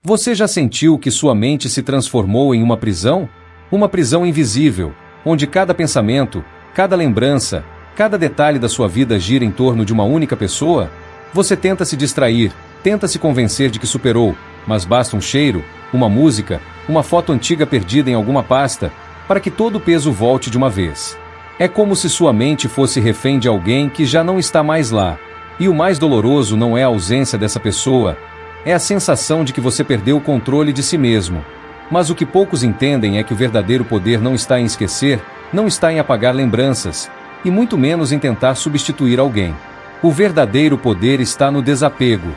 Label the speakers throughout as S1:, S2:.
S1: Você já sentiu que sua mente se transformou em uma prisão? Uma prisão invisível, onde cada pensamento, cada lembrança, cada detalhe da sua vida gira em torno de uma única pessoa? Você tenta se distrair, tenta se convencer de que superou, mas basta um cheiro, uma música, uma foto antiga perdida em alguma pasta, para que todo o peso volte de uma vez. É como se sua mente fosse refém de alguém que já não está mais lá. E o mais doloroso não é a ausência dessa pessoa, é a sensação de que você perdeu o controle de si mesmo. Mas o que poucos entendem é que o verdadeiro poder não está em esquecer, não está em apagar lembranças, e muito menos em tentar substituir alguém. O verdadeiro poder está no desapego.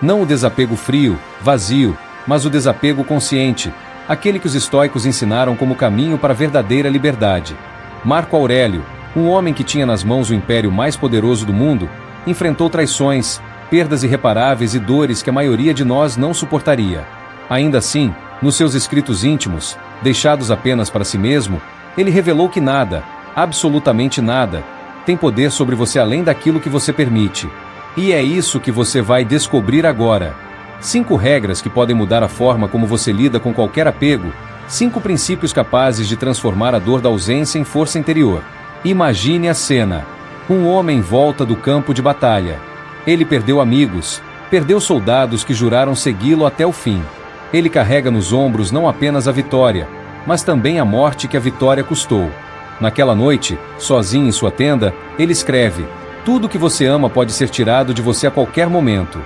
S1: Não o desapego frio, vazio, mas o desapego consciente, aquele que os estoicos ensinaram como caminho para a verdadeira liberdade. Marco Aurélio, um homem que tinha nas mãos o império mais poderoso do mundo, enfrentou traições, perdas irreparáveis e dores que a maioria de nós não suportaria. Ainda assim, nos seus escritos íntimos, deixados apenas para si mesmo, ele revelou que nada, absolutamente nada, tem poder sobre você além daquilo que você permite. E é isso que você vai descobrir agora. 5 regras que podem mudar a forma como você lida com qualquer apego, 5 princípios capazes de transformar a dor da ausência em força interior. Imagine a cena. Um homem volta do campo de batalha. Ele perdeu amigos, perdeu soldados que juraram segui-lo até o fim. Ele carrega nos ombros não apenas a vitória, mas também a morte que a vitória custou. Naquela noite, sozinho em sua tenda, ele escreve: "Tudo que você ama pode ser tirado de você a qualquer momento."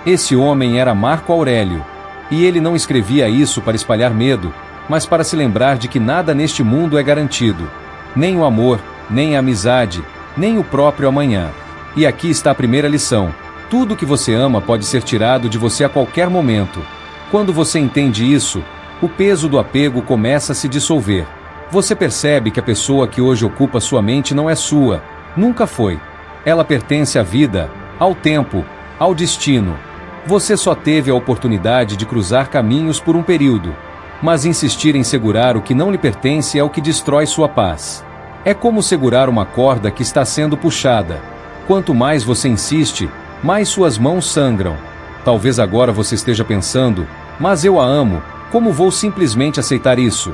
S1: Esse homem era Marco Aurélio. E ele não escrevia isso para espalhar medo, mas para se lembrar de que nada neste mundo é garantido. Nem o amor, nem a amizade, nem o próprio amanhã. E aqui está a primeira lição. Tudo que você ama pode ser tirado de você a qualquer momento. Quando você entende isso, o peso do apego começa a se dissolver. Você percebe que a pessoa que hoje ocupa sua mente não é sua, nunca foi. Ela pertence à vida, ao tempo, ao destino. Você só teve a oportunidade de cruzar caminhos por um período. Mas insistir em segurar o que não lhe pertence é o que destrói sua paz. É como segurar uma corda que está sendo puxada. Quanto mais você insiste, mais suas mãos sangram. Talvez agora você esteja pensando: mas eu a amo, como vou simplesmente aceitar isso?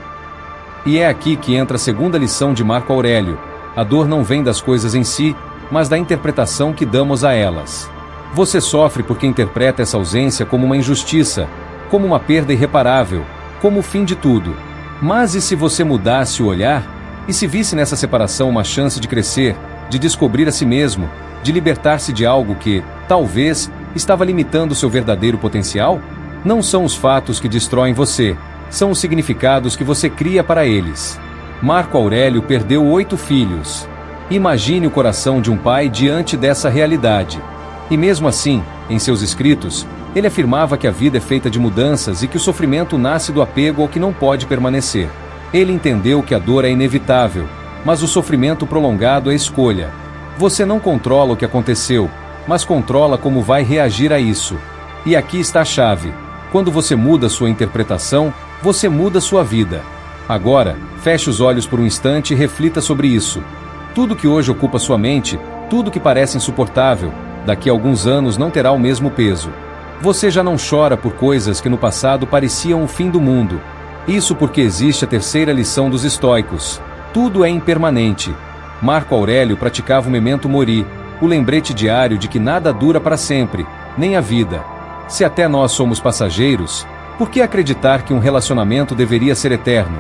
S1: E é aqui que entra a segunda lição de Marco Aurélio. A dor não vem das coisas em si, mas da interpretação que damos a elas. Você sofre porque interpreta essa ausência como uma injustiça, como uma perda irreparável, como o fim de tudo. Mas e se você mudasse o olhar? E se visse nessa separação uma chance de crescer, de descobrir a si mesmo, de libertar-se de algo que, talvez, estava limitando seu verdadeiro potencial? Não são os fatos que destroem você, são os significados que você cria para eles. Marco Aurélio perdeu 8 filhos. Imagine o coração de um pai diante dessa realidade. E mesmo assim, em seus escritos, ele afirmava que a vida é feita de mudanças e que o sofrimento nasce do apego ao que não pode permanecer. Ele entendeu que a dor é inevitável, mas o sofrimento prolongado é escolha. Você não controla o que aconteceu, mas controla como vai reagir a isso. E aqui está a chave. Quando você muda sua interpretação, você muda sua vida. Agora, feche os olhos por um instante e reflita sobre isso. Tudo que hoje ocupa sua mente, tudo que parece insuportável, daqui a alguns anos não terá o mesmo peso. Você já não chora por coisas que no passado pareciam o fim do mundo. Isso porque existe a terceira lição dos estoicos. Tudo é impermanente. Marco Aurélio praticava o memento mori, o lembrete diário de que nada dura para sempre, nem a vida. Se até nós somos passageiros, por que acreditar que um relacionamento deveria ser eterno?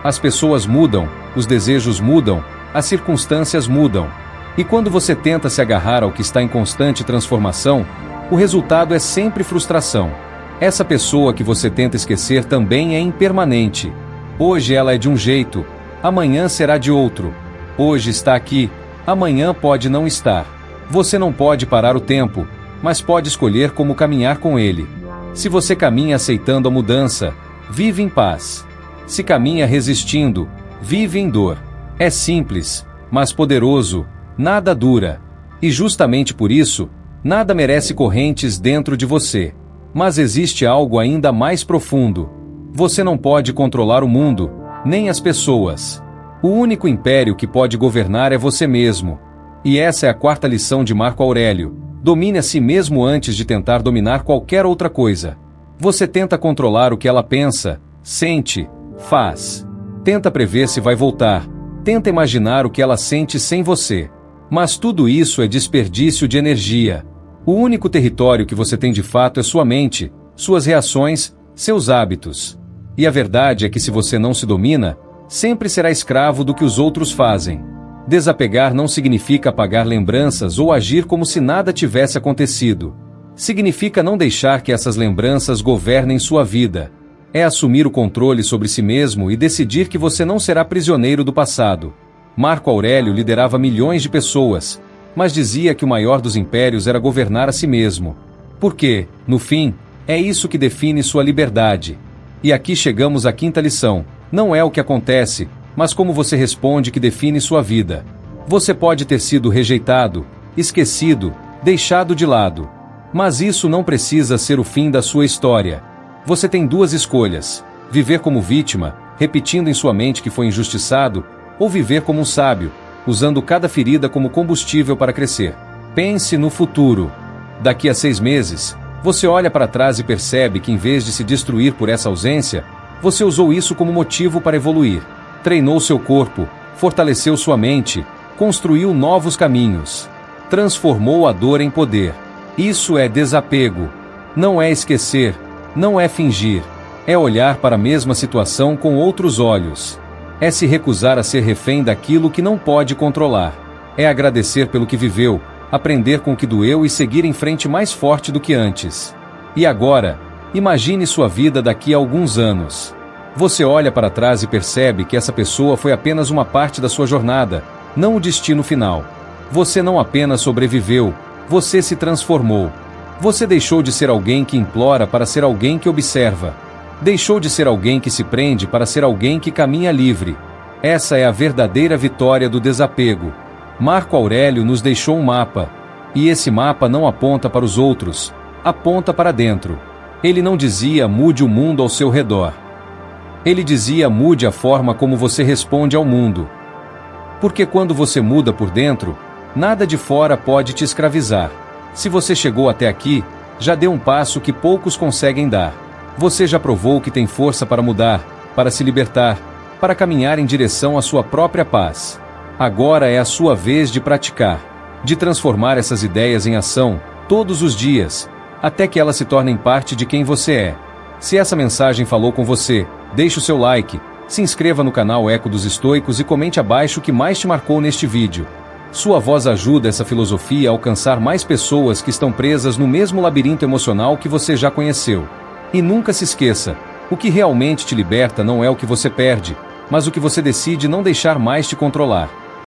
S1: As pessoas mudam, os desejos mudam, as circunstâncias mudam. E quando você tenta se agarrar ao que está em constante transformação, o resultado é sempre frustração. Essa pessoa que você tenta esquecer também é impermanente. Hoje ela é de um jeito, amanhã será de outro. Hoje está aqui, amanhã pode não estar. Você não pode parar o tempo, mas pode escolher como caminhar com ele. Se você caminha aceitando a mudança, vive em paz. Se caminha resistindo, vive em dor. É simples, mas poderoso, nada dura. E justamente por isso, nada merece correntes dentro de você. Mas existe algo ainda mais profundo. Você não pode controlar o mundo, nem as pessoas. O único império que pode governar é você mesmo. E essa é a quarta lição de Marco Aurélio. Domine a si mesmo antes de tentar dominar qualquer outra coisa. Você tenta controlar o que ela pensa, sente, faz. Tenta prever se vai voltar. Tenta imaginar o que ela sente sem você. Mas tudo isso é desperdício de energia. O único território que você tem de fato é sua mente, suas reações, seus hábitos. E a verdade é que se você não se domina, sempre será escravo do que os outros fazem. Desapegar não significa apagar lembranças ou agir como se nada tivesse acontecido. Significa não deixar que essas lembranças governem sua vida. É assumir o controle sobre si mesmo e decidir que você não será prisioneiro do passado. Marco Aurélio liderava milhões de pessoas, mas dizia que o maior dos impérios era governar a si mesmo. Porque, no fim, é isso que define sua liberdade. E aqui chegamos à quinta lição. Não é o que acontece, mas como você responde que define sua vida. Você pode ter sido rejeitado, esquecido, deixado de lado. Mas isso não precisa ser o fim da sua história. Você tem duas escolhas: viver como vítima, repetindo em sua mente que foi injustiçado, ou viver como um sábio, usando cada ferida como combustível para crescer. Pense no futuro. Daqui a 6 meses, você olha para trás e percebe que em vez de se destruir por essa ausência, você usou isso como motivo para evoluir. Treinou seu corpo, fortaleceu sua mente, construiu novos caminhos. Transformou a dor em poder. Isso é desapego. Não é esquecer, não é fingir. É olhar para a mesma situação com outros olhos. É se recusar a ser refém daquilo que não pode controlar. É agradecer pelo que viveu, aprender com o que doeu e seguir em frente mais forte do que antes. E agora, imagine sua vida daqui a alguns anos. Você olha para trás e percebe que essa pessoa foi apenas uma parte da sua jornada, não o destino final. Você não apenas sobreviveu, você se transformou. Você deixou de ser alguém que implora para ser alguém que observa. Deixou de ser alguém que se prende para ser alguém que caminha livre. Essa é a verdadeira vitória do desapego. Marco Aurélio nos deixou um mapa. E esse mapa não aponta para os outros, aponta para dentro. Ele não dizia mude o mundo ao seu redor. Ele dizia mude a forma como você responde ao mundo. Porque quando você muda por dentro, nada de fora pode te escravizar. Se você chegou até aqui, já deu um passo que poucos conseguem dar. Você já provou que tem força para mudar, para se libertar, para caminhar em direção à sua própria paz. Agora é a sua vez de praticar, de transformar essas ideias em ação, todos os dias, até que elas se tornem parte de quem você é. Se essa mensagem falou com você, deixe o seu like, se inscreva no canal Eco dos Estoicos e comente abaixo o que mais te marcou neste vídeo. Sua voz ajuda essa filosofia a alcançar mais pessoas que estão presas no mesmo labirinto emocional que você já conheceu. E nunca se esqueça, o que realmente te liberta não é o que você perde, mas o que você decide não deixar mais te controlar.